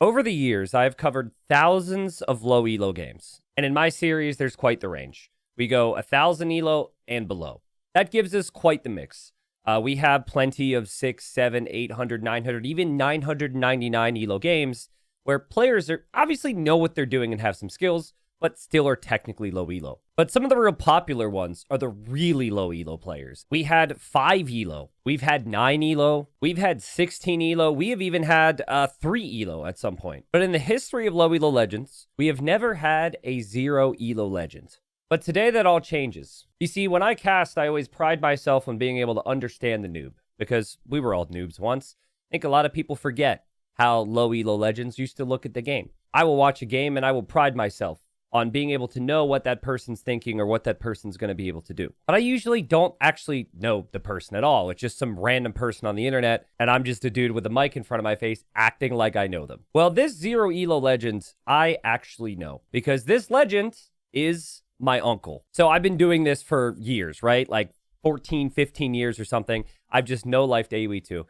Over the years, I've covered thousands of low elo games, and in my series, there's quite the range. We go 1,000 elo and below. That gives us quite the mix. We have plenty of 6, 7, 800, 900, even 999 elo games where players are obviously know what they're doing and have some skills, but still are technically low elo. But some of the real popular ones are the really low elo players. We had 5 elo, we've had 9 elo, we've had 16 elo, we have even had 3 elo at some point. But in the history of low elo legends, we have never had a 0 elo legend. But today that all changes. You see, when I cast, I always pride myself on being able to understand the noob, because we were all noobs once. I think a lot of people forget how low elo legends used to look at the game. I will watch a game and I will pride myself on being able to know what that person's thinking or what that person's going to be able to do. But I usually don't actually know the person at all. It's just some random person on the internet, and I'm just a dude with a mic in front of my face acting like I know them. Well, this 0 elo legend, I actually know, because this legend is my uncle. So I've been doing this for years, right? Like 14, 15 years or something. I've just no-lifed AoE2.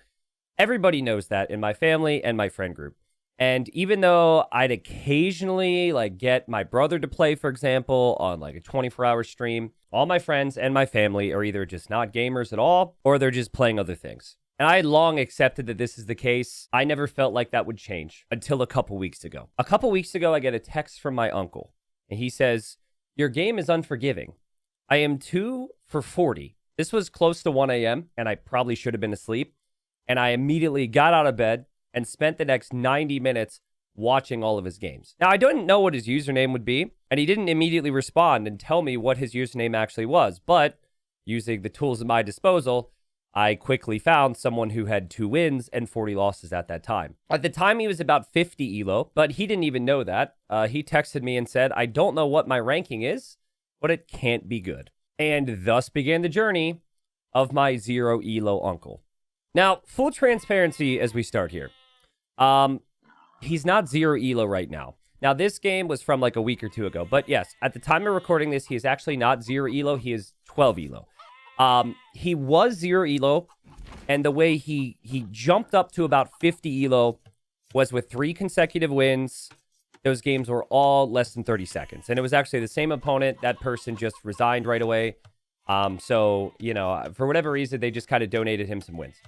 Everybody knows that in my family and my friend group. And even though I'd occasionally get my brother to play, for example, on like a 24-hour stream, all my friends and my family are either just not gamers at all, or they're just playing other things. And I had long accepted that this is the case. I never felt like that would change until a couple weeks ago. A couple weeks ago, I get a text from my uncle, and he says, "Your game is unforgiving. I am 2 for 40. This was close to 1 a.m., and I probably should have been asleep. And I immediately got out of bed and spent the next 90 minutes watching all of his games." Now, I didn't know what his username would be, and he didn't immediately respond and tell me what his username actually was. But using the tools at my disposal, I quickly found someone who had 2 wins and 40 losses at that time. At the time, he was about 50 elo, but he didn't even know that. He texted me and said, "I don't know what my ranking is, but it can't be good." And thus began the journey of my 0 elo uncle. Now, full transparency as we start here. He's not 0 elo right now. Now, this game was from like a week or 2 ago. But yes, at the time of recording this, he is actually not 0 elo. He is 12 elo. He was 0 elo. And the way he jumped up to about 50 elo was with 3 consecutive wins. Those games were all less than 30 seconds. And it was actually the same opponent. That person just resigned right away. So, you know, for whatever reason, they just kind of donated him some wins.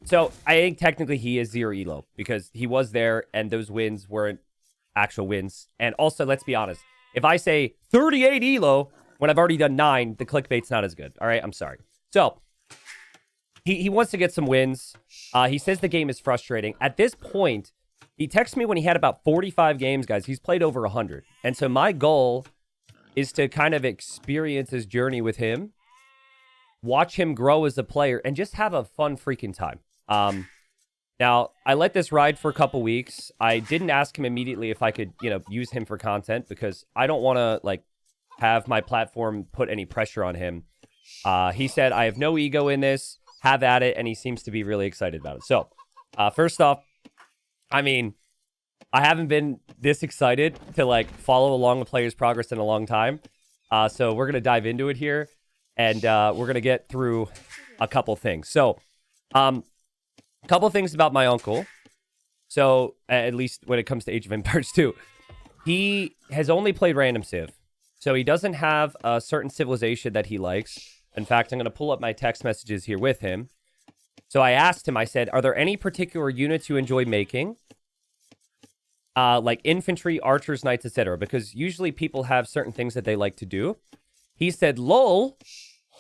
So I think technically he is 0 elo because he was there and those wins weren't actual wins. And also, let's be honest, if I say 38 elo when I've already done 9, the clickbait's not as good. All right, I'm sorry. So he wants to get some wins. He says the game is frustrating. At this point, he texted me when he had about 45 games, guys. He's played over 100. And so my goal is to kind of experience his journey with him, watch him grow as a player, and just have a fun freaking time. Now, I let this ride for a couple weeks. I didn't ask him immediately if I could, use him for content because I don't want to, have my platform put any pressure on him. He said, "I have no ego in this. Have at it," and he seems to be really excited about it. So, first off, I mean, I haven't been this excited to, follow along a player's progress in a long time. So we're going to dive into it here. And we're going to get through a couple things. So, a couple things about my uncle. So, at least when it comes to Age of Empires 2, he has only played random Civ. So, he doesn't have a certain civilization that he likes. In fact, I'm going to pull up my text messages here with him. So, I asked him, I said, "Are there any particular units you enjoy making? Like infantry, archers, knights, etc." Because usually people have certain things that they like to do. He said, "Lol,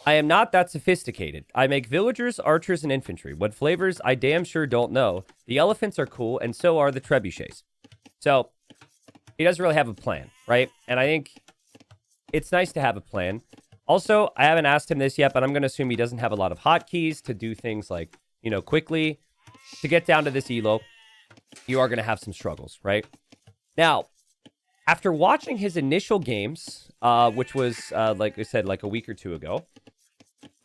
I am not that sophisticated. I make villagers, archers, and infantry. What flavors, I damn sure don't know. The elephants are cool, and so are the trebuchets." So, he doesn't really have a plan, right? And I think it's nice to have a plan. Also, I haven't asked him this yet, but I'm going to assume he doesn't have a lot of hotkeys to do things quickly. To get down to this elo, you are going to have some struggles, right? Now, after watching his initial games, which was, like I said, like a week or 2 ago,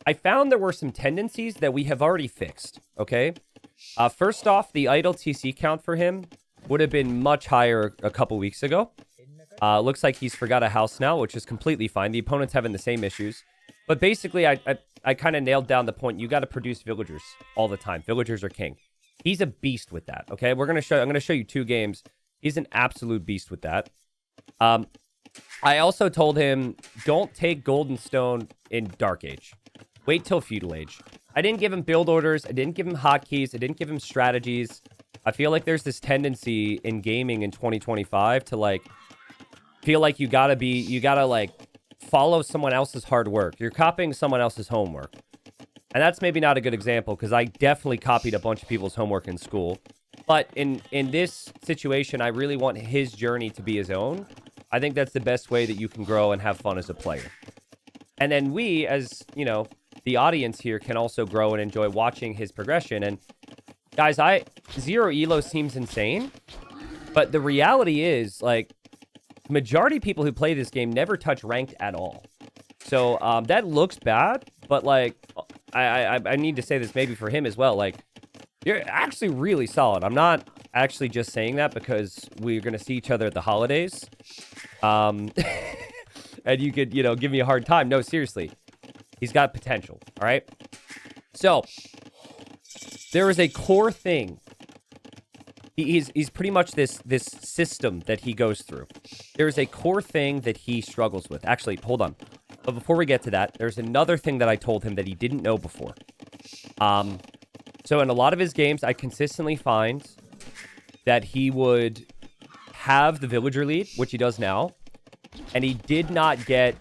I found there were some tendencies that we have already fixed, okay? First off, the idle TC count for him would have been much higher a couple weeks ago. Looks like he's forgot a house now, which is completely fine. The opponent's having the same issues. But basically, I kind of nailed down the point. You got to produce villagers all the time. Villagers are king. He's a beast with that. Okay, I'm gonna show you 2 games. He's an absolute beast with that. I also told him, don't take Golden Stone in Dark Age. Wait till Feudal Age. I didn't give him build orders. I didn't give him hotkeys. I didn't give him strategies. I feel like there's this tendency in gaming in 2025 to like feel like you gotta like follow someone else's hard work. You're copying someone else's homework. And that's maybe not a good example because I definitely copied a bunch of people's homework in school. But in this situation, I really want his journey to be his own. I think that's the best way that you can grow and have fun as a player. And then we, as, you know, the audience here can also grow and enjoy watching his progression. And guys, 0 elo seems insane, but the reality is, like, majority of people who play this game never touch ranked at all. So that looks bad, but like, I need to say this maybe for him as well. Like, you're actually really solid. I'm not actually just saying that because we're going to see each other at the holidays. And you could, you know, give me a hard time. No, seriously. He's got potential, all right? So, there is a core thing. He's pretty much this system that he goes through. There is a core thing that he struggles with. Actually, hold on. But before we get to that, there's another thing that I told him that he didn't know before. So in a lot of his games, I consistently find that he would have the villager lead, which he does now, and he did not get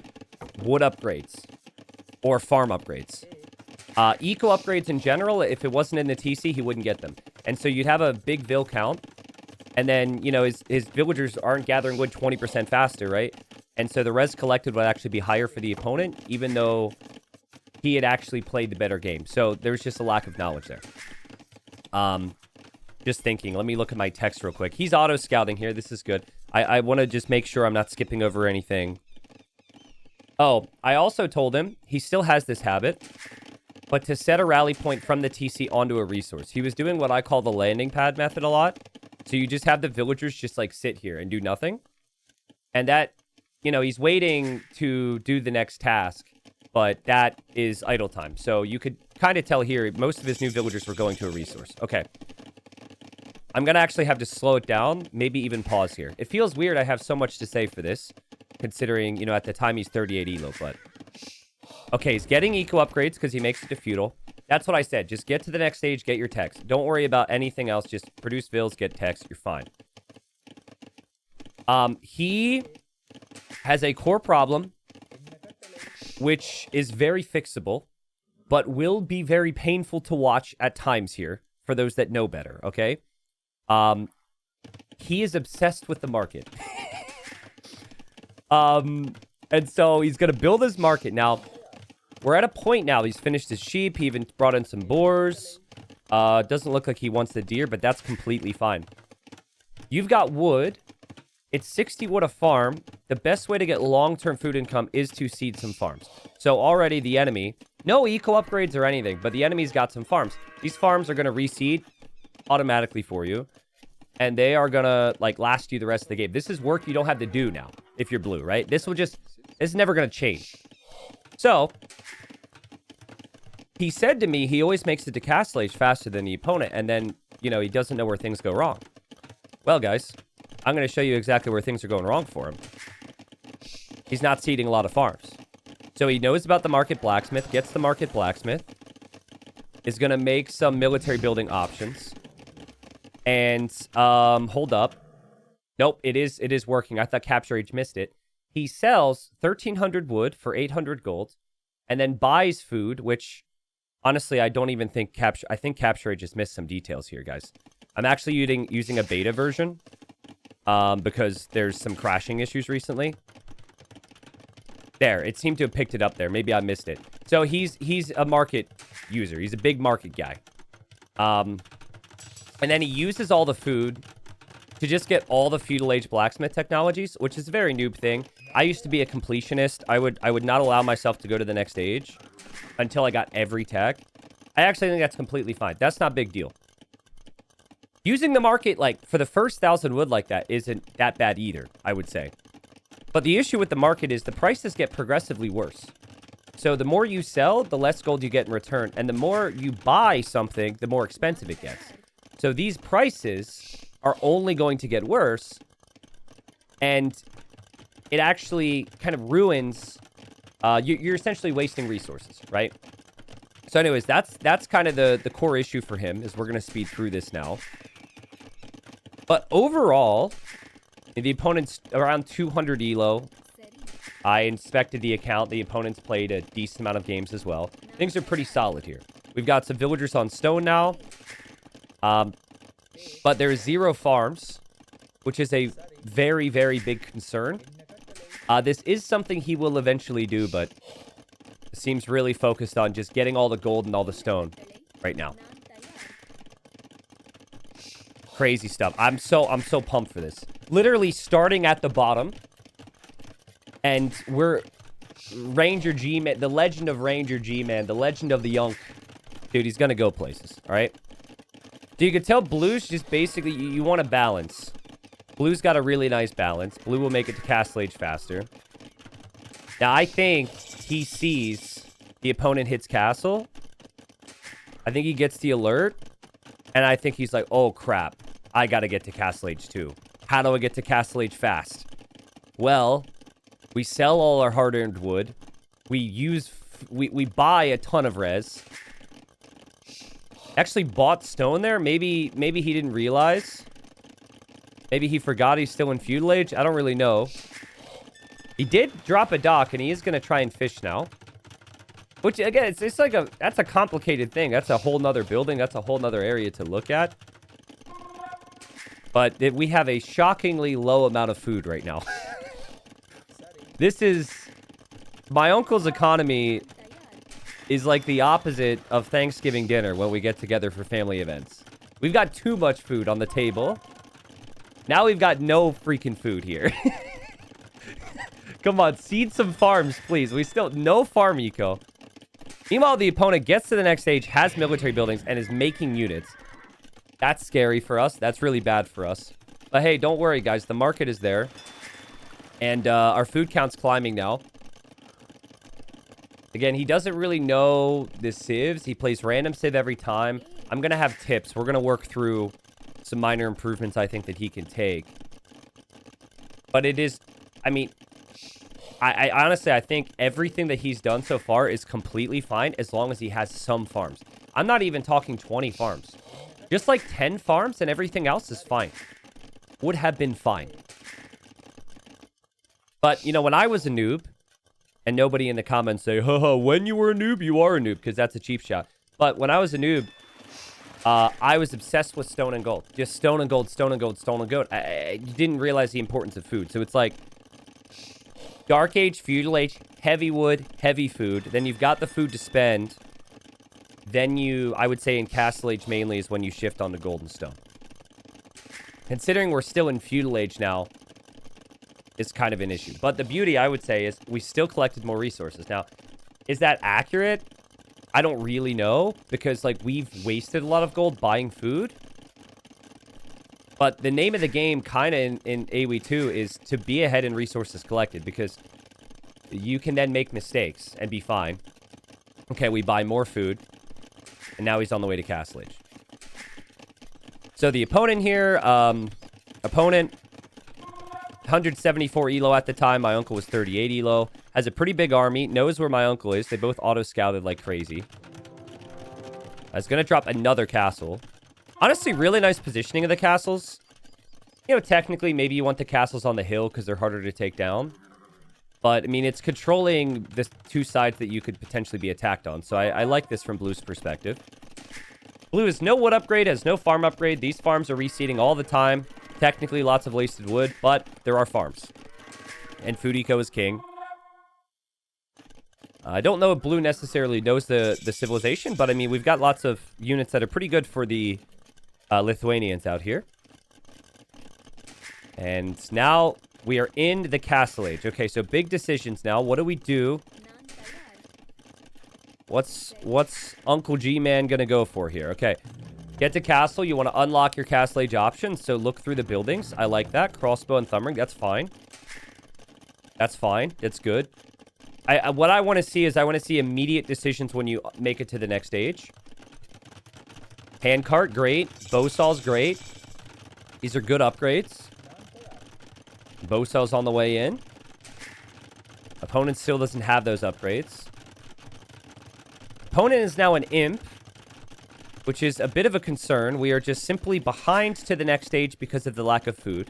wood upgrades or farm upgrades. Eco upgrades in general, if it wasn't in the TC, he wouldn't get them. And so you'd have a big vill count, and then, you know, his villagers aren't gathering wood 20% faster, right? And so the res collected would actually be higher for the opponent, even though he had actually played the better game. So there's just a lack of knowledge there. Just thinking. Let me look at my text real quick. He's auto-scouting here. This is good. I want to just make sure I'm not skipping over anything. Oh, I also told him he still has this habit, but to set a rally point from the TC onto a resource. He was doing what I call the landing pad method a lot. So you just have the villagers just like sit here and do nothing. And that, you know, he's waiting to do the next task, but that is idle time. So you could kind of tell here, most of his new villagers were going to a resource. Okay. I'm going to actually have to slow it down, maybe even pause here. It feels weird I have so much to say for this, considering, you know, at the time he's 38 elo, but... Okay, he's getting eco upgrades because he makes it to feudal. That's what I said. Just get to the next stage, get your text. Don't worry about anything else. Just produce vills, get text. You're fine. He has a core problem, which is very fixable, but will be very painful to watch at times here, for those that know better, okay? He is obsessed with the market. And so he's going to build his market. Now, we're at a point now. He's finished his sheep. He even brought in some boars. Doesn't look like he wants the deer, but that's completely fine. You've got wood. It's 60 wood a farm. The best way to get long-term food income is to seed some farms. So already the enemy, no eco upgrades or anything, but the enemy's got some farms. These farms are going to reseed automatically for you. And they are going to, like, last you the rest of the game. This is work you don't have to do now if you're blue, right? This is never going to change. So, he said to me he always makes it to castle age faster than the opponent. And then, you know, he doesn't know where things go wrong. Well, guys, I'm going to show you exactly where things are going wrong for him. He's not seeding a lot of farms. So he knows about the market blacksmith, gets the market blacksmith, is going to make some military building options. And, hold up. Nope, it is working. I thought Capture Age missed it. He sells 1,300 wood for 800 gold, and then buys food, which, honestly, I don't even think I think Capture Age just missed some details here, guys. I'm actually using a beta version, because there's some crashing issues recently. There, it seemed to have picked it up there. Maybe I missed it. So he's a market user. He's a big market guy. And then he uses all the food to just get all the feudal age blacksmith technologies, which is a very noob thing. I used to be a completionist. I would not allow myself to go to the next stage until I got every tech. I actually think that's completely fine. That's not a big deal. Using the market, like, for the first 1,000 wood like that isn't that bad either, I would say. But the issue with the market is the prices get progressively worse. So the more you sell, the less gold you get in return. And the more you buy something, the more expensive it gets. So these prices are only going to get worse. And it actually kind of ruins... you're essentially wasting resources, right? So anyways, that's kind of the core issue for him, is we're going to speed through this now. But overall, the opponent's around 200 elo. I inspected the account. The opponent's played a decent amount of games as well. Things are pretty solid here. We've got some villagers on stone now. But there's 0 farms, which is a very, very big concern. This is something he will eventually do, but seems really focused on just getting all the gold and all the stone right now. Crazy stuff. I'm so pumped for this. Literally starting at the bottom. And we're Ranger G-Man, the legend of Ranger G-Man, the legend of the Unk. Dude, he's gonna go places, all right? So you can tell Blue's just basically, you want to balance. Blue's got a really nice balance. Blue will make it to Castle Age faster. Now, I think he sees the opponent hits Castle. I think he gets the alert. And I think he's like, oh, crap. I got to get to Castle Age too. How do I get to Castle Age fast? Well, we sell all our hard-earned wood. We buy a ton of res. Actually bought stone there. Maybe he didn't realize. Maybe he forgot he's still in feudal age. I don't really know. He did drop a dock, and he is going to try and fish now. Which, again, it's like that's a complicated thing. That's a whole nother building. That's a whole nother area to look at. But we have a shockingly low amount of food right now. This is... My uncle's economy is like the opposite of Thanksgiving dinner when we get together for family events. We've got too much food on the table. Now we've got no freaking food here. Come on, seed some farms, please. We still... No farm eco. Meanwhile, the opponent gets to the next stage, has military buildings, and is making units. That's scary for us. That's really bad for us. But hey, don't worry, guys. The market is there. And our food count's climbing now. Again, he doesn't really know the civs. He plays random civ every time. I'm going to have tips. We're going to work through some minor improvements I think that he can take. But it is... I mean... I honestly, I think everything that he's done so far is completely fine as long as he has some farms. I'm not even talking 20 farms. Just like 10 farms and everything else is fine. Would have been fine. But, you know, when I was a noob, and nobody in the comments say, haha, when you were a noob, you are a noob, because that's a cheap shot. But when I was a noob, I was obsessed with stone and gold. Just stone and gold, stone and gold, stone and gold. I didn't realize the importance of food. So it's like... Dark Age, Feudal Age, heavy wood, heavy food. Then you've got the food to spend. Then you, I would say in Castle Age mainly is when you shift on to Golden Stone. Considering we're still in Feudal Age now, is kind of an issue. But the beauty, I would say, is we still collected more resources. Now, is that accurate? I don't really know. Because, like, we've wasted a lot of gold buying food. But the name of the game, kind of in AoE 2, is to be ahead in resources collected. Because you can then make mistakes and be fine. Okay, we buy more food. And now he's on the way to Castle Age. So the opponent here, opponent, 174 elo at the time. My uncle was 38 elo. Has a pretty big army. Knows where my uncle is. They both auto-scouted like crazy. I was going to drop another castle. Honestly, really nice positioning of the castles. You know, technically, maybe you want the castles on the hill because they're harder to take down. But, I mean, it's controlling the two sides that you could potentially be attacked on. So I like this from Blue's perspective. Blue has no wood upgrade, has no farm upgrade. These farms are reseeding all the time. Technically, lots of wasted wood, but there are farms. And food eco is king. I don't know if Blue necessarily knows the civilization, but, I mean, we've got lots of units that are pretty good for the... Lithuanians out here. And now we are in the Castle Age. Okay, so big decisions now. What do we do? What's Uncle G-Man gonna go for here? Okay. Get to castle. You want to unlock your Castle Age options. So look through the buildings. I like that. Crossbow and thumb ring. That's fine. That's fine. That's good. What I want to see is I want to see immediate decisions when you make it to the next stage. Handcart, great. Bow saw's great. These are good upgrades. Bow saw's on the way in. Opponent still doesn't have those upgrades. Opponent is now an imp, which is a bit of a concern. We are just simply behind to the next stage because of the lack of food.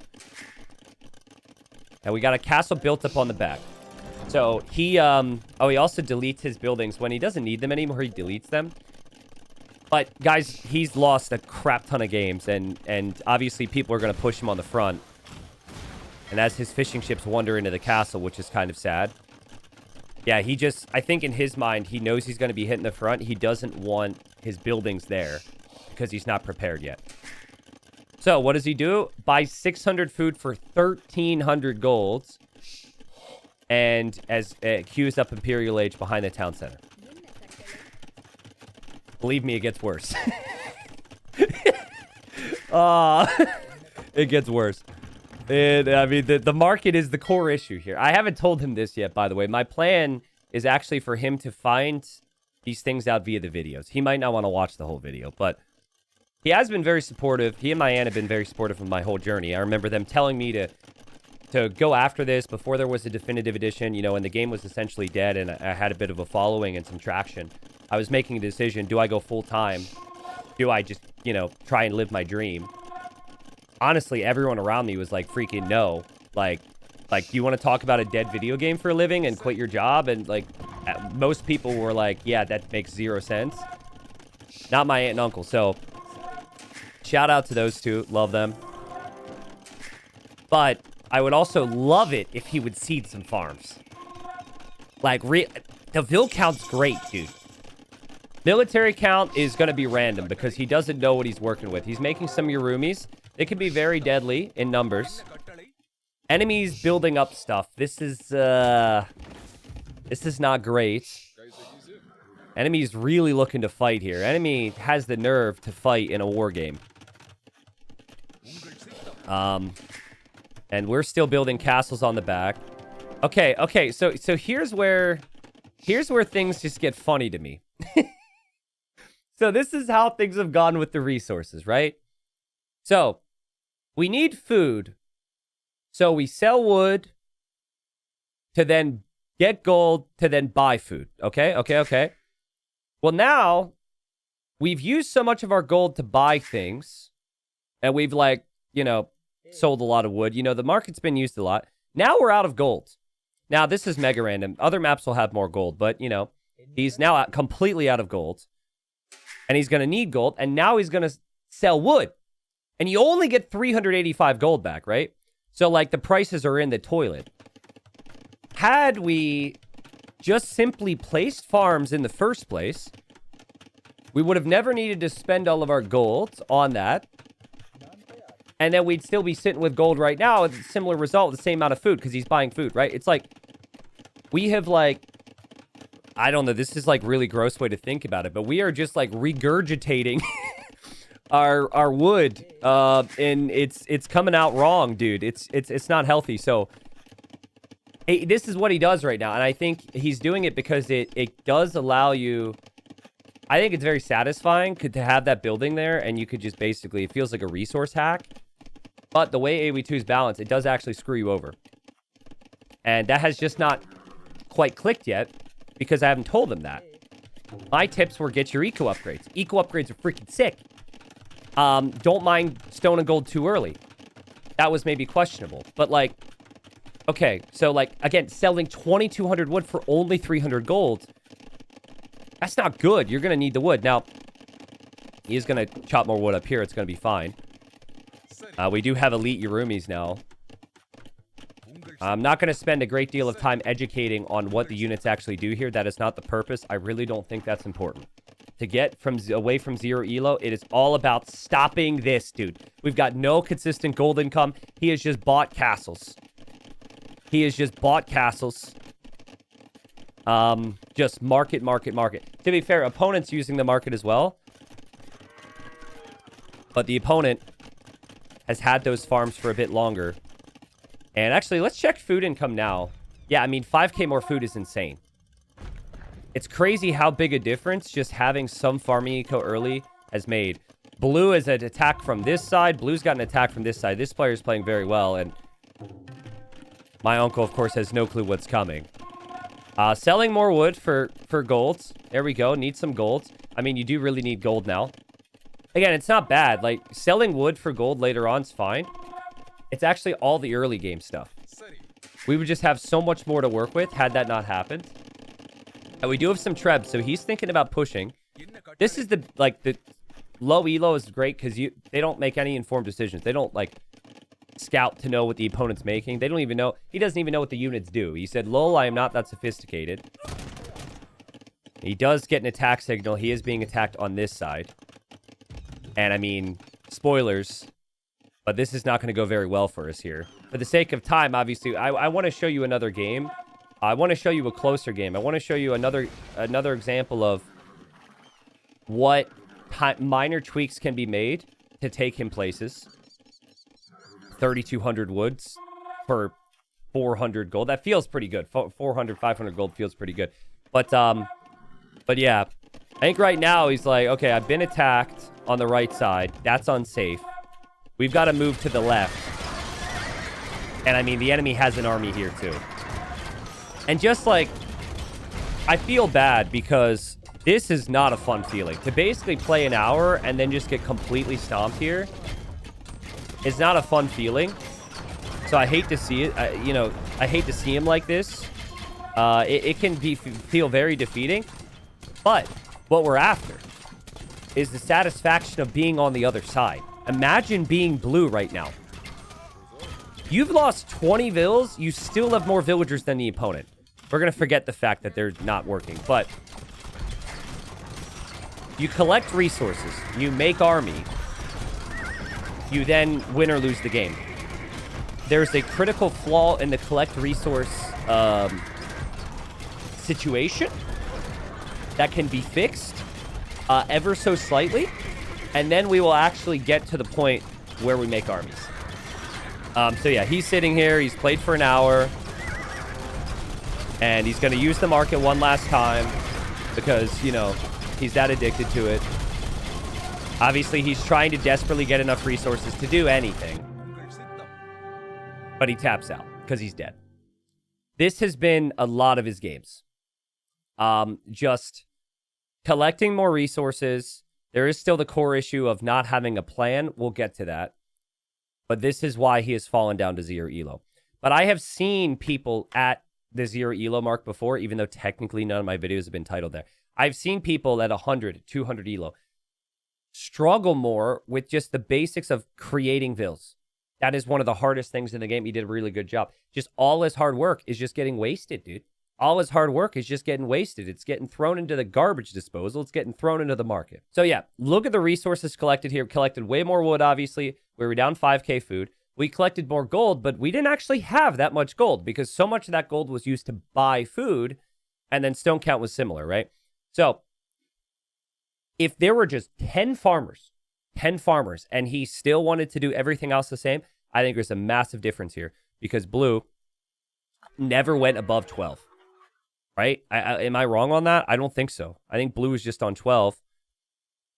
And we got a castle built up on the back. So he, he also deletes his buildings. When he doesn't need them anymore, he deletes them. But guys, he's lost a crap ton of games, and obviously people are going to push him on the front. And as his fishing ships wander into the castle, which is kind of sad. Yeah, he just, I think in his mind, he knows he's going to be hitting the front. He doesn't want his buildings there because he's not prepared yet. So what does he do? Buy 600 food for 1,300 golds. And as queues up Imperial Age behind the town center. Believe me, it gets worse. It gets worse. And, I mean, the market is the core issue here. I haven't told him this yet, by the way. My plan is actually for him to find these things out via the videos. He might not want to watch the whole video, but he has been very supportive. He and my aunt have been very supportive of my whole journey. I remember them telling me to go after this before there was a definitive edition, you know, and the game was essentially dead, and I had a bit of a following and some traction. I was making a decision. Do I go full-time? Do I just, you know, try and live my dream? Honestly, everyone around me was like, freaking no. Like, you want to talk about a dead video game for a living and quit your job? And, like, most people were like, yeah, that makes 0 sense. Not my aunt and uncle. So, shout out to those two. Love them. But I would also love it if he would seed some farms. Like, the Vil count's great, dude. Military count is going to be random because he doesn't know what he's working with. He's making some Yurumis. They can be very deadly in numbers. Enemies building up stuff. This is not great. Enemy's really looking to fight here. Enemy has the nerve to fight in a war game. And we're still building castles on the back. Okay, so here's where things just get funny to me. So this is how things have gone with the resources, right? So, we need food. So we sell wood to then get gold to then buy food. Okay. Well, now we've used so much of our gold to buy things, and we've, like, you know, sold a lot of wood. You know, the market's been used a lot. Now we're out of gold. Now, this is mega random. Other maps will have more gold, but, you know, he's now completely out of gold. And he's going to need gold, and now he's going to sell wood. And you only get 385 gold back, right? So, like, the prices are in the toilet. Had we just simply placed farms in the first place, we would have never needed to spend all of our gold on that. And then we'd still be sitting with gold right now with a similar result, the same amount of food, because he's buying food, right? It's like, we have, like, I don't know, this is, like, really gross way to think about it, but we are just, like, regurgitating our wood, and it's coming out wrong, dude. It's not healthy. So this is what he does right now, and I think he's doing it because it does allow you. I think it's very satisfying to have that building there, and you could just basically, it feels like a resource hack. But the way AoE2 is balanced, it does actually screw you over, and that has just not quite clicked yet because I haven't told him that. My tips were get your eco upgrades. Eco upgrades are freaking sick. Don't mind stone and gold too early. That was maybe questionable. But, like, okay, so, like, again, selling 2,200 wood for only 300 gold, that's not good. You're going to need the wood. Now, he's going to chop more wood up here. It's going to be fine. We do have elite Yurumis now. I'm not going to spend a great deal of time educating on what the units actually do here. That is not the purpose. I really don't think that's important. To get away from 0 elo, it is all about stopping this, dude. We've got no consistent gold income. He has just bought castles. Just market. To be fair, opponent's using the market as well. But the opponent has had those farms for a bit longer. And actually, let's check food income now. Yeah, I mean, 5k more food is insane. It's crazy how big a difference just having some farming eco early has made. Blue is an attack from this side. Blue's got an attack from this side. This player is playing very well, and my uncle, of course, has no clue what's coming. Selling more wood for gold. There we go. Need some gold. I mean, you do really need gold now. Again, it's not bad. Like, selling wood for gold later on is fine. It's actually all the early game stuff. We would just have so much more to work with had that not happened. And we do have some trebs, so he's thinking about pushing. This is the low elo is great because they don't make any informed decisions. They don't, like, scout to know what the opponent's making. They don't even know. He doesn't even know what the units do. He said, lol, I am not that sophisticated. He does get an attack signal. He is being attacked on this side. And, I mean, spoilers, but this is not going to go very well for us here. For the sake of time, obviously, I want to show you another game. I want to show you a closer game. I want to show you another example of what minor tweaks can be made to take him places. 3,200 woods for 400 gold. That feels pretty good. 400, 500 gold feels pretty good. But yeah, I think right now he's like, okay, I've been attacked on the right side. That's unsafe. We've got to move to the left. And I mean, the enemy has an army here too. And just like, I feel bad because this is not a fun feeling. To basically play an hour and then just get completely stomped here is not a fun feeling. So I hate to see it. I hate to see him like this. It can feel very defeating. But what we're after is the satisfaction of being on the other side. Imagine being blue right now. You've lost 20 vills. You still have more villagers than the opponent. We're going to forget the fact that they're not working. But you collect resources. You make army. You then win or lose the game. There's a critical flaw in the collect resource situation that can be fixed ever so slightly. And then we will actually get to the point where we make armies. So yeah, he's sitting here. He's played for an hour. And he's going to use the market one last time because, you know, he's that addicted to it. Obviously, he's trying to desperately get enough resources to do anything. But he taps out because he's dead. This has been a lot of his games. Just collecting more resources. There is still the core issue of not having a plan. We'll get to that. But this is why he has fallen down to 0 elo. But I have seen people at the 0 elo mark before, even though technically none of my videos have been titled there. I've seen people at 100, 200 elo struggle more with just the basics of creating vills. That is one of the hardest things in the game. He did a really good job. Just all his hard work is just getting wasted, dude. All his hard work is just getting wasted. It's getting thrown into the garbage disposal. It's getting thrown into the market. So yeah, look at the resources collected here. We collected way more wood, obviously. We were down 5k food. We collected more gold, but we didn't actually have that much gold because so much of that gold was used to buy food, and then stone count was similar, right? So if there were just 10 farmers, and he still wanted to do everything else the same, I think there's a massive difference here because blue never went above 12, right? Am I wrong on that? I don't think so. I think blue is just on 12.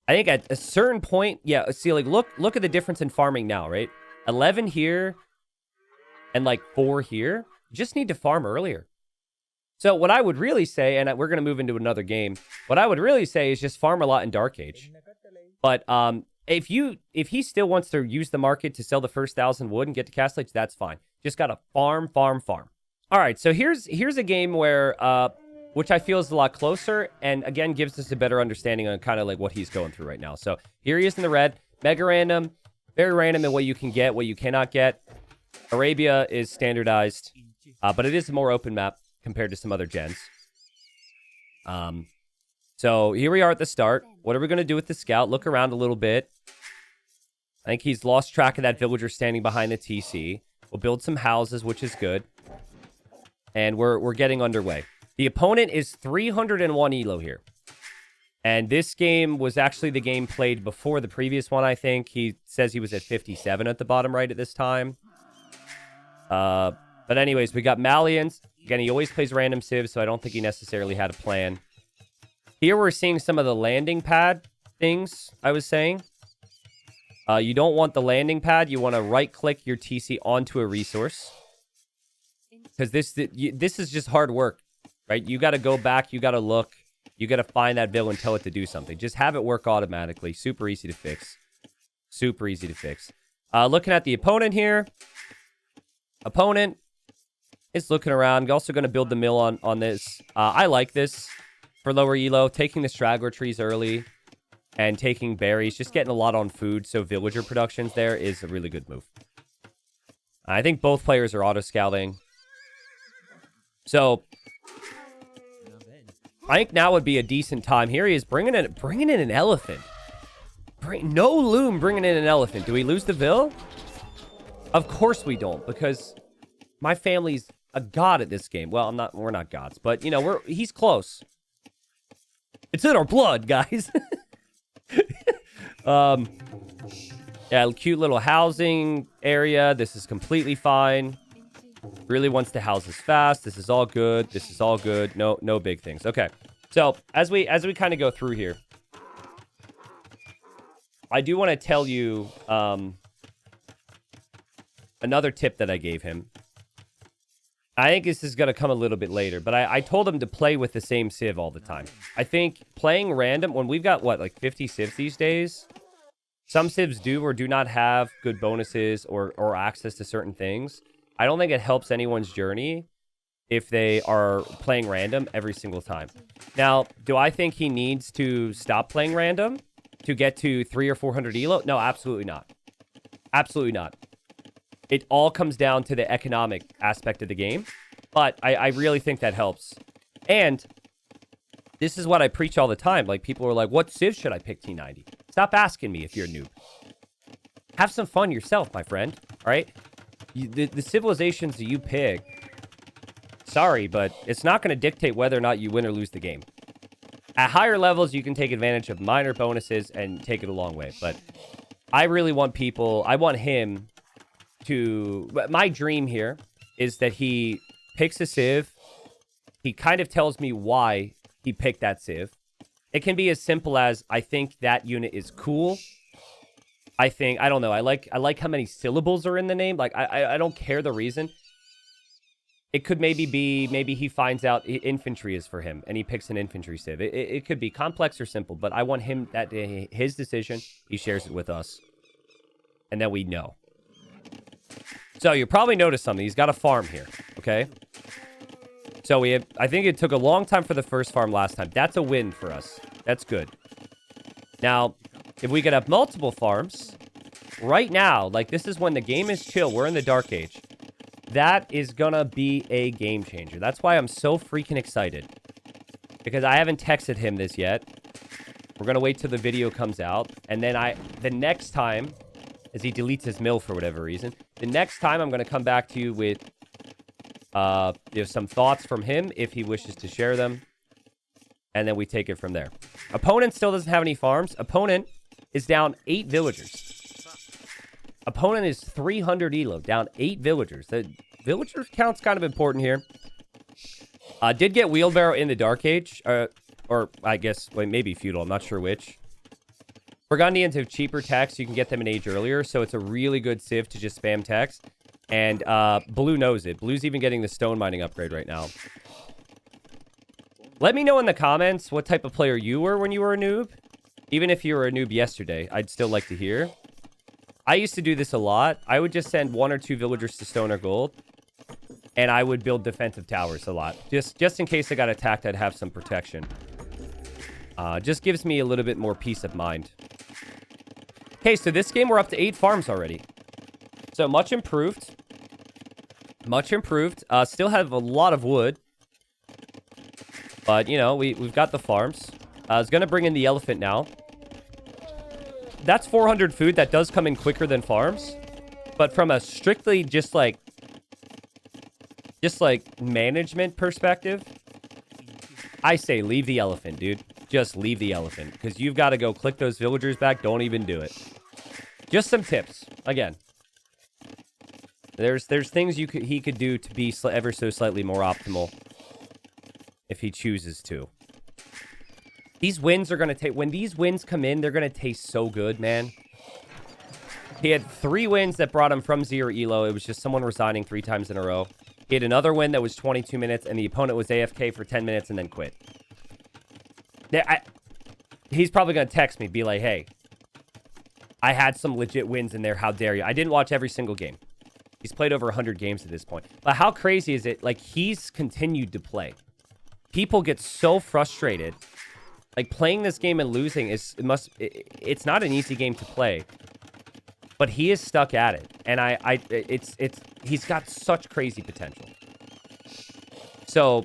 I think at a certain point, yeah, see, like, look at the difference in farming now, right? 11 here and like 4 here. You just need to farm earlier. So what I would really say, and we're going to move into another game, what I would really say is just farm a lot in Dark Age. But if he still wants to use the market to sell the first 1,000 wood and get to Castle Age, that's fine. Just got to farm. All right, so here's a game where, which I feel is a lot closer, and again, gives us a better understanding on kind of like what he's going through right now. So here he is in the red, mega random, very random in what you can get, what you cannot get. Arabia is standardized, but it is a more open map compared to some other gens. So here we are at the start. What are we going to do with the scout? Look around a little bit. I think he's lost track of that villager standing behind the TC. We'll build some houses, which is good. And we're getting underway. The opponent is 301 elo here. And this game was actually the game played before the previous one, I think. He says he was at 57 at the bottom right at this time. But anyways, we got Malians. Again, he always plays random civs, so I don't think he necessarily had a plan. Here we're seeing some of the landing pad things I was saying. You don't want the landing pad. You want to right-click your TC onto a resource. Because this is just hard work, right? You got to go back. You got to look. You got to find that villain and tell it to do something. Just have it work automatically. Super easy to fix. Super easy to fix. Looking at the opponent here. Opponent is looking around. You're also going to build the mill on this. I like this for lower elo. Taking the straggler trees early and taking berries. Just getting a lot on food. So villager productions there is a really good move. I think both players are auto-scouting. So I think now would be a decent time. Here he is bringing in an elephant. No loom bringing in an elephant. Do we lose the Vil? Of course we don't, because my family's a god at this game. Well, we're not gods, but you know, he's close. It's in our blood, guys. Yeah, cute little housing area. This is completely fine. Really wants to house us fast. This is all good. This is all good. No big things. Okay. So as we kind of go through here, I do want to tell you another tip that I gave him. I think this is going to come a little bit later, but I told him to play with the same civ all the time. I think playing random, when we've got, what, like 50 civs these days? Some civs do or do not have good bonuses or access to certain things. I don't think it helps anyone's journey if they are playing random every single time. Now, do I think he needs to stop playing random to get to 300 or 400 elo? No, absolutely not. Absolutely not. It all comes down to the economic aspect of the game, but I really think that helps. And this is what I preach all the time. Like, people are like, what civ should I pick T90? Stop asking me if you're a noob. Have some fun yourself, my friend, all right? The civilizations that you pick, sorry, but it's not going to dictate whether or not you win or lose the game. At higher levels, you can take advantage of minor bonuses and take it a long way. But I really want I want him to... My dream here is that he picks a civ. He kind of tells me why he picked that civ. It can be as simple as, I think that unit is cool. I don't know. I like how many syllables are in the name. Like, I don't care the reason. It could maybe he finds out infantry is for him and he picks an infantry civ. It could be complex or simple, but I want him, his decision, he shares it with us. And then we know. So you probably noticed something. He's got a farm here, okay? So I think it took a long time for the first farm last time. That's a win for us. That's good. Now, if we could have multiple farms, right now, like this is when the game is chill, we're in the dark age. That is gonna be a game changer. That's why I'm so freaking excited. Because I haven't texted him this yet. We're gonna wait till the video comes out. And then the next time, as he deletes his mill for whatever reason, the next time I'm gonna come back to you with some thoughts from him if he wishes to share them. And then we take it from there. Opponent still doesn't have any farms. Opponent is down 8 villagers. Opponent is 300 elo, down 8 villagers. The villager count's kind of important here. Did get wheelbarrow in the Dark Age, or I guess maybe feudal. I'm not sure which. Burgundians have cheaper techs. You can get them an age earlier, so it's a really good civ to just spam techs. And Blue knows it. Blue's even getting the stone mining upgrade right now. Let me know in the comments what type of player you were when you were a noob. Even if you were a noob yesterday, I'd still like to hear. I used to do this a lot. I would just send 1 or 2 villagers to stone or gold. And I would build defensive towers a lot. Just in case I got attacked, I'd have some protection. Just gives me a little bit more peace of mind. Okay, so this game we're up to 8 farms already. So much improved. Much improved. Still have a lot of wood. But, you know, we've got the farms. I was going to bring in the elephant now. That's 400 food. That does come in quicker than farms. But from a strictly just like management perspective, I say leave the elephant, dude. Just leave the elephant. Because you've got to go click those villagers back. Don't even do it. Just some tips. Again. There's things he could do to be ever so slightly more optimal. If he chooses to. These wins are going to take... When these wins come in, they're going to taste so good, man. He had 3 wins that brought him from 0 elo. It was just someone resigning 3 times in a row. He had another win that was 22 minutes, and the opponent was AFK for 10 minutes and then quit. He's probably going to text me, be like, hey, I had some legit wins in there. How dare you? I didn't watch every single game. He's played over 100 games at this point. But how crazy is it? Like, he's continued to play. People get so frustrated. Like, playing this game and losing it's not an easy game to play. But he is stuck at it. And he's got such crazy potential. So,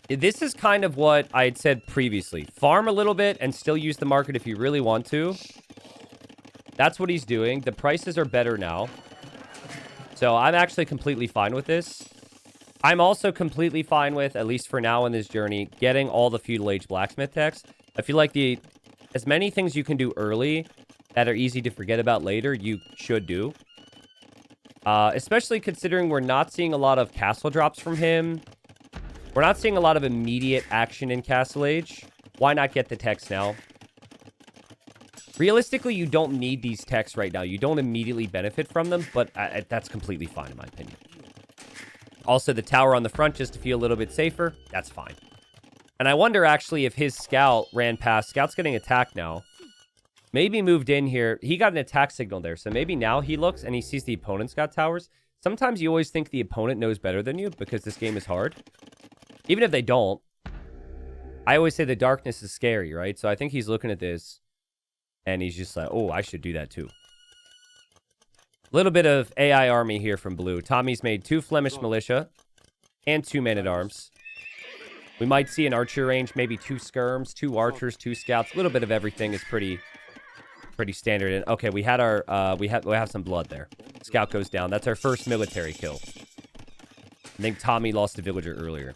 this is kind of what I had said previously. Farm a little bit and still use the market if you really want to. That's what he's doing. The prices are better now. So, I'm actually completely fine with this. I'm also completely fine with, at least for now in this journey, getting all the Feudal Age Blacksmith techs. I feel like as many things you can do early that are easy to forget about later, you should do. Especially considering we're not seeing a lot of castle drops from him. We're not seeing a lot of immediate action in Castle Age. Why not get the techs now? Realistically, you don't need these techs right now. You don't immediately benefit from them, but that's completely fine in my opinion. Also, the tower on the front just to feel a little bit safer. That's fine. And I wonder, actually, if his scout ran past. Scout's getting attacked now. Maybe moved in here. He got an attack signal there. So maybe now he looks and he sees the opponent's got towers. Sometimes you always think the opponent knows better than you because this game is hard. Even if they don't. I always say the darkness is scary, right? So I think he's looking at this. And he's just like, oh, I should do that too. A little bit of AI army here from blue. Tommy's made 2 Flemish militia and 2 men-at-arms. We might see an archer range, maybe 2 skirms, 2 archers, 2 scouts. A little bit of everything is pretty standard. And okay, we had our we have some blood there. Scout goes down. That's our first military kill. I think Tommy lost a villager earlier.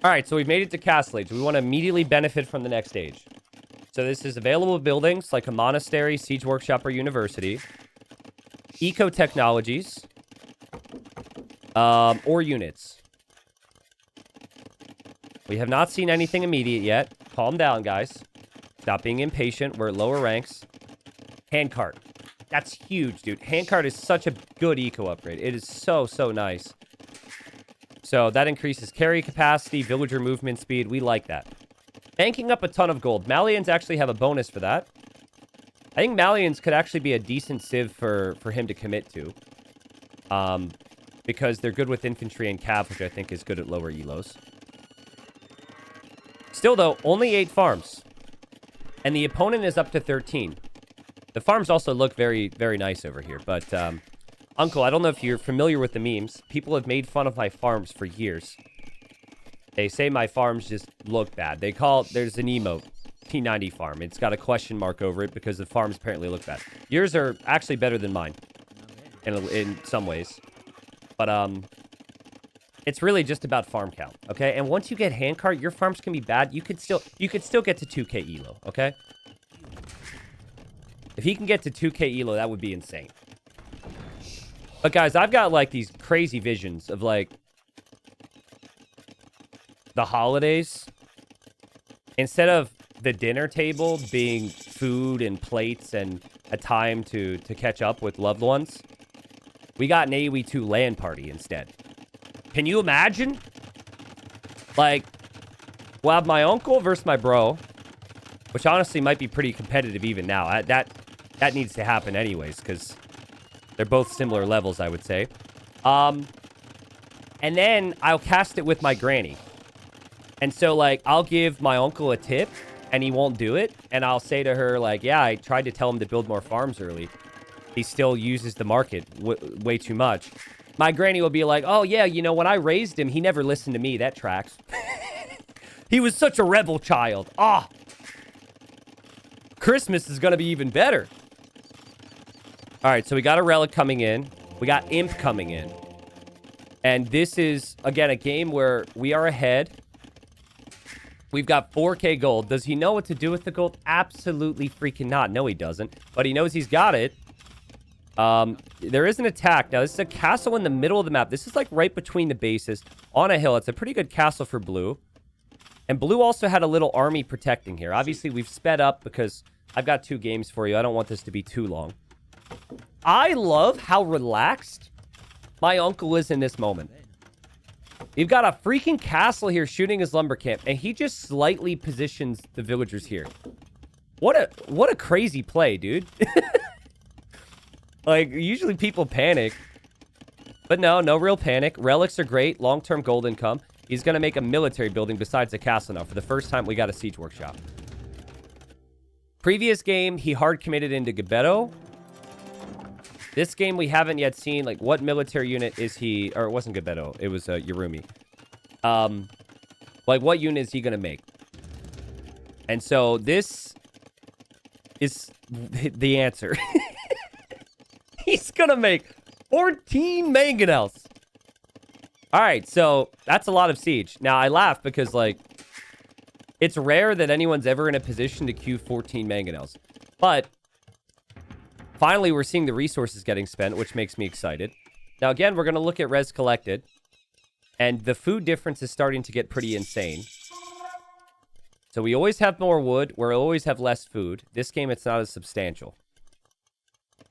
All right, so we've made it to Castle Age. We want to immediately benefit from the next stage. So this is available buildings like a monastery, siege workshop, or university. Eco technologies. Or units. We have not seen anything immediate yet. Calm down, guys. Stop being impatient. We're at lower ranks. Handcart. That's huge, dude. Handcart is such a good eco upgrade. It is so, so nice. So that increases carry capacity, villager movement speed. We like that. Banking up a ton of gold. Malians actually have a bonus for that. I think Malians could actually be a decent civ for him to commit to. Because they're good with infantry and cav, which I think is good at lower elos. Still, though, only 8 farms. And the opponent is up to 13. The farms also look very, very nice over here. But, Uncle, I don't know if you're familiar with the memes. People have made fun of my farms for years. They say my farms just look bad. There's an emote, T90 farm. It's got a question mark over it because the farms apparently look bad. Yours are actually better than mine. In some ways. But, it's really just about farm count, okay? And once you get handcart, your farms can be bad. You could still get to 2k elo, okay? If he can get to 2k elo, that would be insane. But guys, I've got like these crazy visions of like the holidays. Instead of the dinner table being food and plates and a time to catch up with loved ones, we got an AoE 2 LAN party instead. Can you imagine? Like, we'll have my uncle versus my bro, which honestly might be pretty competitive even now. That needs to happen anyways, because they're both similar levels, I would say. And then I'll cast it with my granny. And so, like, I'll give my uncle a tip, and he won't do it. And I'll say to her, like, yeah, I tried to tell him to build more farms early. He still uses the market way too much. My granny will be like, oh, yeah, you know, when I raised him, he never listened to me. That tracks. He was such a rebel child. Ah. Christmas is going to be even better. All right, so we got a relic coming in. We got imp coming in. And this is, again, a game where we are ahead. We've got 4k gold. Does he know what to do with the gold? Absolutely freaking not. No, he doesn't. But he knows he's got it. There is an attack. Now, this is a castle in the middle of the map. This is like right between the bases on a hill. It's a pretty good castle for blue. And blue also had a little army protecting here. Obviously, we've sped up because I've got 2 games for you. I don't want this to be too long. I love how relaxed my uncle is in this moment. You've got a freaking castle here shooting his lumber camp, and he just slightly positions the villagers here. What a crazy play, dude. Like, usually people panic. But no real panic. Relics are great. Long-term gold income. He's going to make a military building besides the castle now. For the first time, we got a siege workshop. Previous game, he hard committed into Gabetto. This game, we haven't yet seen, like, what military unit is he... Or it wasn't Gabetto. It was Yarumi. Like, what unit is he going to make? And so, this is the answer. He's going to make 14 mangonels. All right, so that's a lot of siege. Now, I laugh because, like, it's rare that anyone's ever in a position to queue 14 mangonels. But finally, we're seeing the resources getting spent, which makes me excited. Now, again, we're going to look at res collected. And the food difference is starting to get pretty insane. So we always have more wood. We always have less food. This game, it's not as substantial.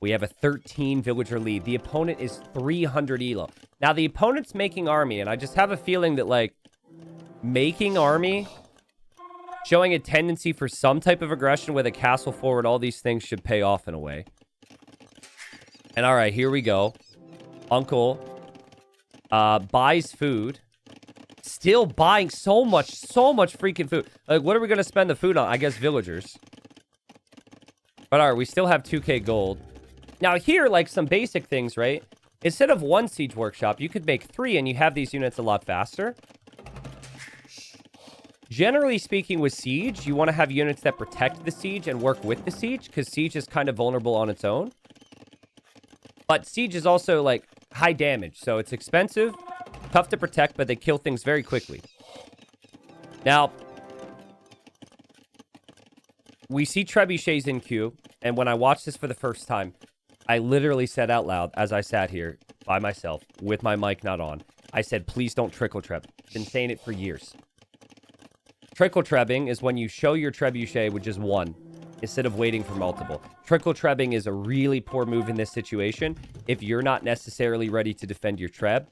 We have a 13 villager lead. The opponent is 300 elo. Now, the opponent's making army, and I just have a feeling that, like, making army, showing a tendency for some type of aggression with a castle forward, all these things should pay off in a way. And all right, here we go. Uncle buys food. Still buying so much freaking food. Like, what are we going to spend the food on? I guess villagers. But all right, we still have 2k gold. Now here, like, some basic things, right? Instead of 1 siege workshop, you could make 3 and you have these units a lot faster. Generally speaking with siege, you want to have units that protect the siege and work with the siege, because siege is kind of vulnerable on its own. But siege is also, like, high damage, so it's expensive, tough to protect, but they kill things very quickly. Now, we see trebuchets in queue, and when I watched this for the first time, I literally said out loud, as I sat here by myself, with my mic not on, I said, please don't trickle treb. Been saying it for years. Trickle trebbing is when you show your trebuchet with just 1, instead of waiting for multiple. Trickle trebbing is a really poor move in this situation, if you're not necessarily ready to defend your treb.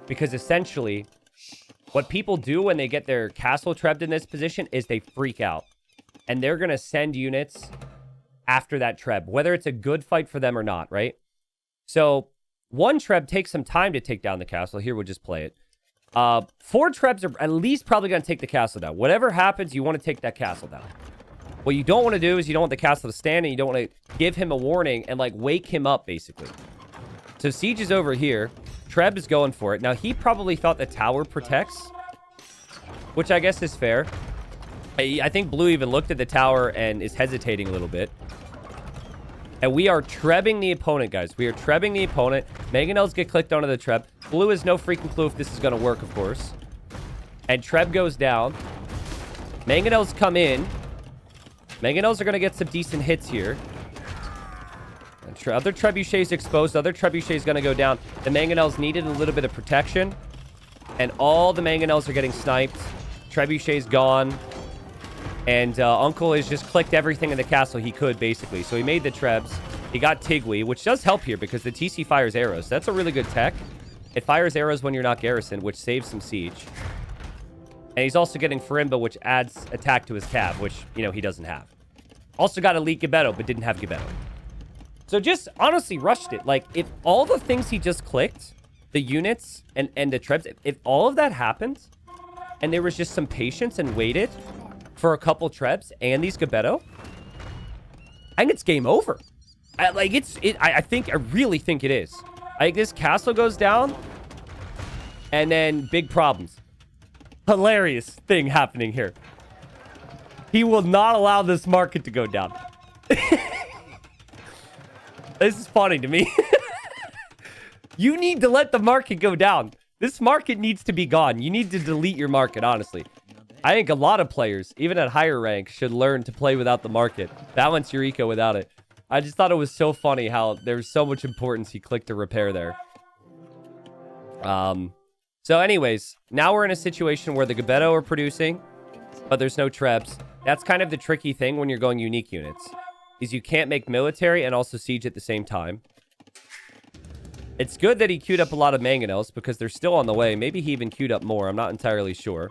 Because essentially, what people do when they get their castle trebbed in this position is they freak out. And they're going to send units after that treb, whether it's a good fight for them or not, right? So 1 treb takes some time to take down the castle. Here, we'll just play it. 4 trebs are at least probably going to take the castle down. Whatever happens, you want to take that castle down. What you don't want to do is you don't want the castle to stand, and you don't want to give him a warning and, like, wake him up, basically. So siege is over here. Treb is going for it. Now, he probably thought the tower protects, which I guess is fair. I think Blue even looked at the tower and is hesitating a little bit. And we are trebbing the opponent, guys. We are trebbing the opponent. Mangonels get clicked onto the treb. Blue has no freaking clue if this is going to work, of course. And treb goes down. Mangonels come in. Mangonels are going to get some decent hits here. And other trebuchets exposed. Other trebuchets going to go down. The Mangonels needed a little bit of protection. And all the Mangonels are getting sniped. Trebuchet's gone. And Uncle has just clicked everything in the castle he could, basically. So he made the trebs. He got Tigui, which does help here because the TC fires arrows. That's a really good tech. It fires arrows when you're not garrisoned, which saves some siege. And he's also getting Farimba, which adds attack to his cav, which, you know, he doesn't have. Also got Elite Gabetto, but didn't have Gabetto. So just honestly rushed it. Like, if all the things he just clicked, the units and the trebs, if all of that happened, and there was just some patience and waited for a couple trebs and these Gabetto, I think it's game over. I really think it is. I think this castle goes down, and then big problems. Hilarious thing happening here. He will not allow this market to go down. This is funny to me. You need to let the market go down. This market needs to be gone. You need to delete your market, honestly. I think a lot of players, even at higher ranks, should learn to play without the market. Balance your eco without it. I just thought it was so funny how there's so much importance he clicked to repair there. So anyways, now we're in a situation where the Gabetto are producing, but there's no trebs. That's kind of the tricky thing when you're going unique units, is you can't make military and also siege at the same time. It's good that he queued up a lot of mangonels because they're still on the way. Maybe he even queued up more. I'm not entirely sure.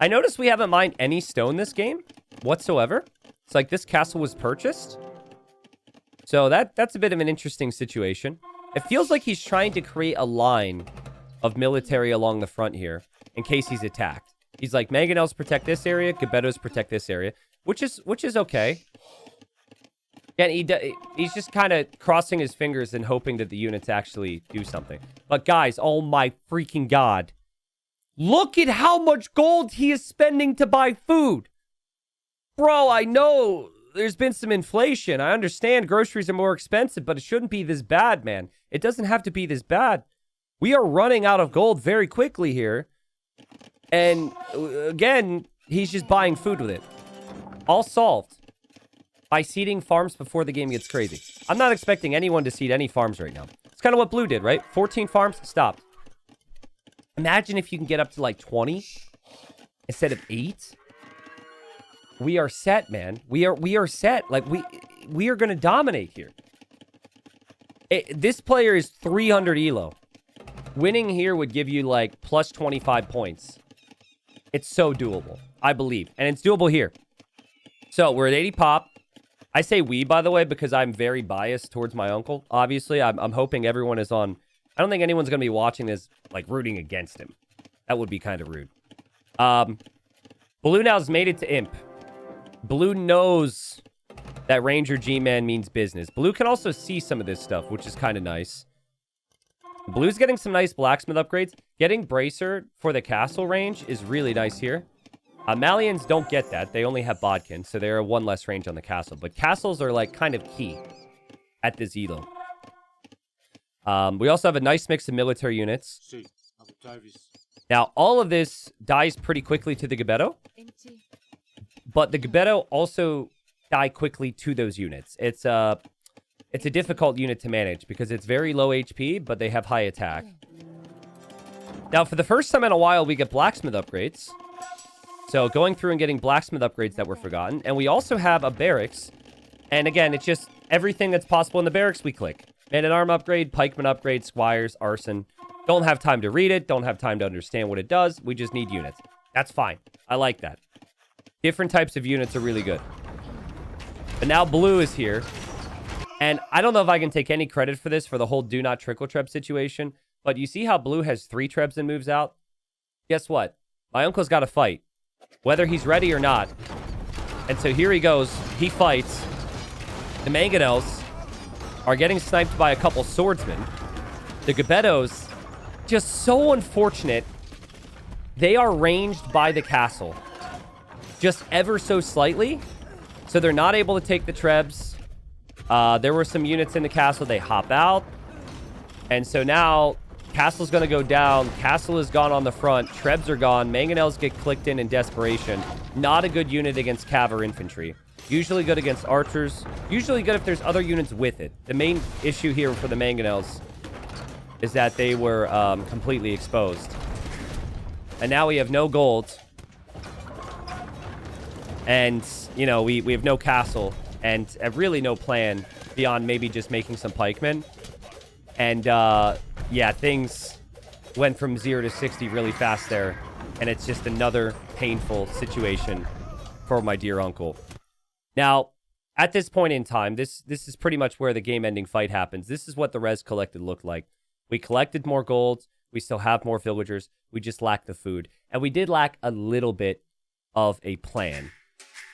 I noticed we haven't mined any stone this game whatsoever. It's like this castle was purchased. So that's a bit of an interesting situation. It feels like he's trying to create a line of military along the front here in case he's attacked. He's like, mangonels protect this area, Gebettos protect this area, which is okay. And he's just kind of crossing his fingers and hoping that the units actually do something. But guys, oh my freaking god. Look at how much gold he is spending to buy food. Bro, I know there's been some inflation. I understand groceries are more expensive, but it shouldn't be this bad, man. It doesn't have to be this bad. We are running out of gold very quickly here. And again, he's just buying food with it. All solved by seeding farms before the game gets crazy. I'm not expecting anyone to seed any farms right now. It's kind of what Blue did, right? 14 farms, stopped. Imagine if you can get up to like 20 instead of 8. We are set, man. We are set. Like we are going to dominate here. This player is 300 elo. Winning here would give you like plus 25 points. It's so doable, I believe. And it's doable here. So we're at 80 pop. I say we, by the way, because I'm very biased towards my uncle. Obviously, I'm hoping everyone is on... I don't think anyone's going to be watching this, like, rooting against him. That would be kind of rude. Blue now's made it to Imp. Blue knows that Ranger G-Man means business. Blue can also see some of this stuff, which is kind of nice. Blue's getting some nice blacksmith upgrades. Getting Bracer for the castle range is really nice here. Malians don't get that. They only have Bodkin, so they're one less range on the castle. But castles are, like, kind of key at this elo. We also have a nice mix of military units. Now, all of this dies pretty quickly to the Gebetto. But the Gebetto also die quickly to those units. It's a difficult unit to manage because it's very low HP, but they have high attack. Now, for the first time in a while, we get blacksmith upgrades. So going through and getting blacksmith upgrades that were forgotten. And we also have a barracks. And again, it's just everything that's possible in the barracks we click. Man-at-arm upgrade, pikeman upgrade, squires, arson. Don't have time to read it. Don't have time to understand what it does. We just need units. That's fine. I like that. Different types of units are really good. But now blue is here. And I don't know if I can take any credit for this, for the whole do not trickle treb situation. But you see how blue has 3 trebs and moves out? Guess what? My uncle's got to fight. Whether he's ready or not. And so here he goes. He fights. The mangonels are getting sniped by a couple swordsmen. The Gebettos, just so unfortunate. They are ranged by the castle. Just ever so slightly. So they're not able to take the trebs. There were some units in the castle. They hop out. And so now... Castle's going to go down. Castle is gone on the front. Trebs are gone. Mangonels get clicked in desperation. Not a good unit against cav or infantry. Usually good against archers. Usually good if there's other units with it. The main issue here for the Mangonels is that they were completely exposed. And now we have no gold. And, you know, we have no castle. And really no plan beyond maybe just making some pikemen. And, yeah, things went from 0 to 60 really fast there. And it's just another painful situation for my dear uncle. Now, at this point in time, this is pretty much where the game-ending fight happens. This is what the res collected looked like. We collected more gold. We still have more villagers. We just lack the food. And we did lack a little bit of a plan.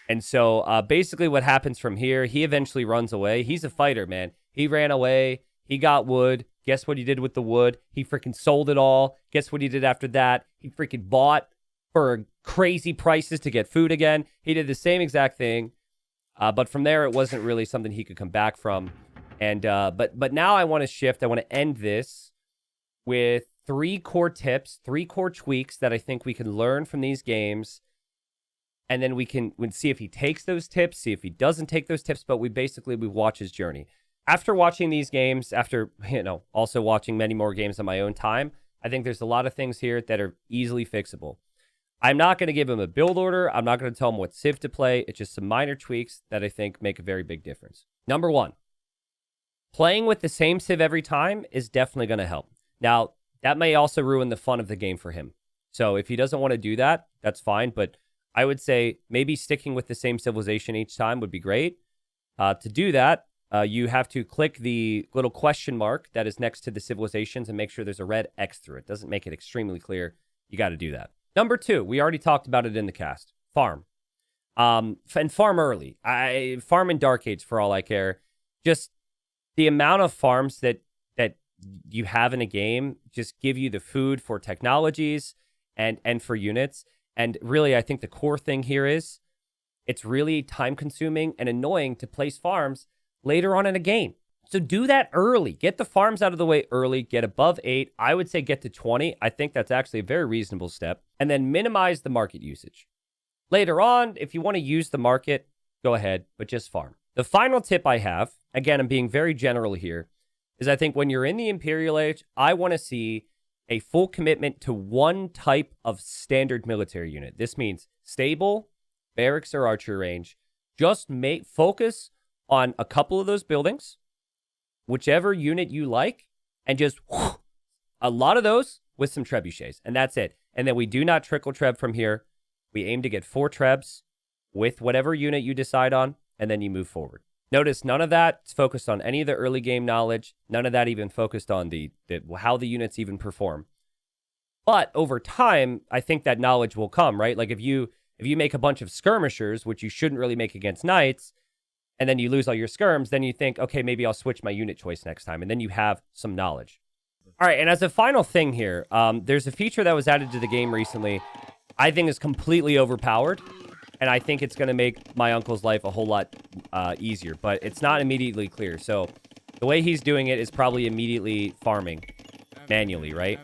And so, basically what happens from here, he eventually runs away. He's a fighter, man. He ran away. He got wood. Guess what he did with the wood? He freaking sold it all. Guess what he did after that? He freaking bought for crazy prices to get food again. He did the same exact thing. But from there, it wasn't really something he could come back from. And but now I want to shift. I want to end this with 3 core tips, 3 core tweaks that I think we can learn from these games. And then we can see if he takes those tips, see if he doesn't take those tips. But we watch his journey. After watching these games, after, you know, also watching many more games on my own time, I think there's a lot of things here that are easily fixable. I'm not going to give him a build order. I'm not going to tell him what civ to play. It's just some minor tweaks that I think make a very big difference. Number one, playing with the same civ every time is definitely going to help. Now, that may also ruin the fun of the game for him. So if he doesn't want to do that, that's fine. But I would say maybe sticking with the same civilization each time would be great. To do that, you have to click the little question mark that is next to the civilizations and make sure there's a red X through it. Doesn't make it extremely clear. You got to do that. Number two, we already talked about it in the cast. Farm. And farm early. Farm in Dark Age for all I care. Just the amount of farms that you have in a game just give you the food for technologies and for units. And really, I think the core thing here is it's really time consuming and annoying to place farms later on in a game. So do that early. Get the farms out of the way early. Get above 8. I would say get to 20. I think that's actually a very reasonable step. And then minimize the market usage. Later on, if you want to use the market, go ahead, but just farm. The final tip I have, again, I'm being very general here, is I think when you're in the Imperial Age, I want to see a full commitment to one type of standard military unit. This means stable, barracks, or archer range. Just focus on a couple of those buildings, whichever unit you like, and just a lot of those with some trebuchets, and that's it. And then we do not trickle treb from here. We aim to get 4 trebs with whatever unit you decide on, and then you move forward. Notice none of that is focused on any of the early game knowledge. None of that even focused on how the units even perform. But over time, I think that knowledge will come, right? Like if you make a bunch of skirmishers, which you shouldn't really make against knights, and then you lose all your skirms, then you think, okay, maybe I'll switch my unit choice next time. And then you have some knowledge. All right, and as a final thing here, there's a feature that was added to the game recently I think is completely overpowered. And I think it's going to make my uncle's life a whole lot easier. But it's not immediately clear. So the way he's doing it is probably immediately farming manually, right?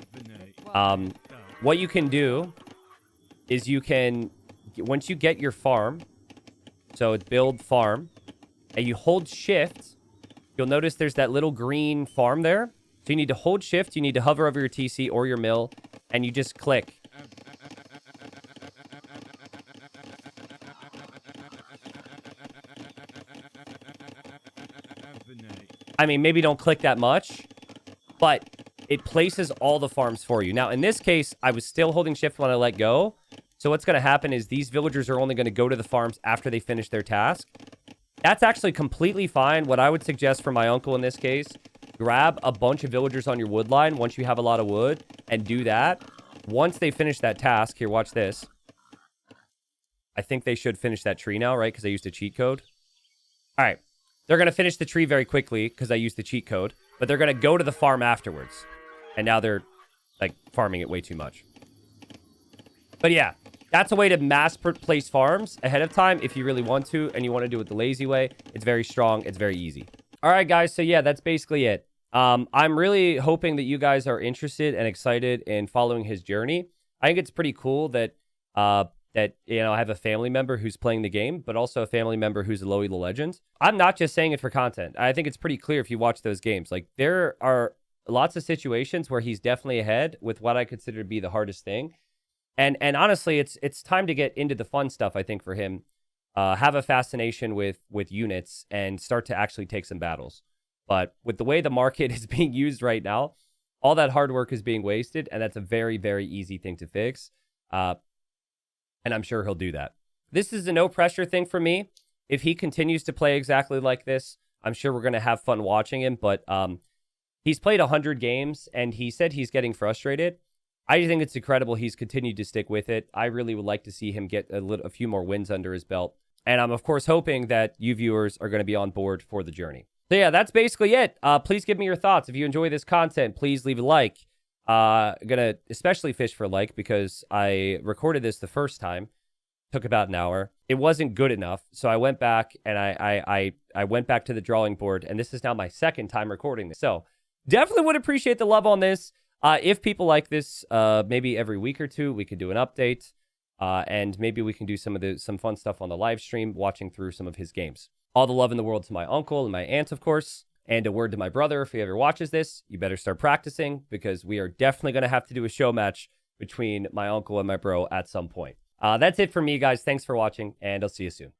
What you can do is you can, once you get your farm, so it's build farm, and you hold shift, you'll notice there's that little green farm there. So you need to hold shift, you need to hover over your TC or your mill, and you just click. I mean, maybe don't click that much, but it places all the farms for you. Now, in this case, I was still holding shift when I let go. So what's going to happen is these villagers are only going to go to the farms after they finish their task. That's actually completely fine. What I would suggest for my uncle in this case, grab a bunch of villagers on your wood line once you have a lot of wood and do that. Once they finish that task, here, watch this. I think they should finish that tree now, right? Because I used a cheat code. All right. They're going to finish the tree very quickly because I used the cheat code, but they're going to go to the farm afterwards. And now they're, like, farming it way too much. But yeah, that's a way to mass place farms ahead of time if you really want to, and you want to do it the lazy way. It's very strong. It's very easy. All right, guys. So yeah, that's basically it. I'm really hoping that you guys are interested and excited in following his journey. I think it's pretty cool that I have a family member who's playing the game, but also a family member who's a low elo legend. I'm not just saying it for content. I think it's pretty clear if you watch those games. Like, there are lots of situations where he's definitely ahead with what I consider to be the hardest thing. And honestly, it's time to get into the fun stuff, I think, for him. Have a fascination with units and start to actually take some battles. But with the way the market is being used right now, all that hard work is being wasted, and that's a very, very easy thing to fix. And I'm sure he'll do that. This is a no pressure thing for me. If he continues to play exactly like this, I'm sure we're going to have fun watching him. But he's played 100 games, and he said he's getting frustrated. I think it's incredible he's continued to stick with it. I really would like to see him get a few more wins under his belt. And I'm, of course, hoping that you viewers are going to be on board for the journey. So yeah, that's basically it. Please give me your thoughts. If you enjoy this content, please leave a like. I'm going to especially fish for a like because I recorded this the first time. Took about an hour. It wasn't good enough. So I went back and I went back to the drawing board. And this is now my second time recording this. So definitely would appreciate the love on this. If people like this, maybe every week or two, we could do an update. And maybe we can do some fun stuff on the live stream, watching through some of his games. All the love in the world to my uncle and my aunt, of course. And a word to my brother, if he ever watches this, you better start practicing because we are definitely going to have to do a show match between my uncle and my bro at some point. That's it for me, guys. Thanks for watching, and I'll see you soon.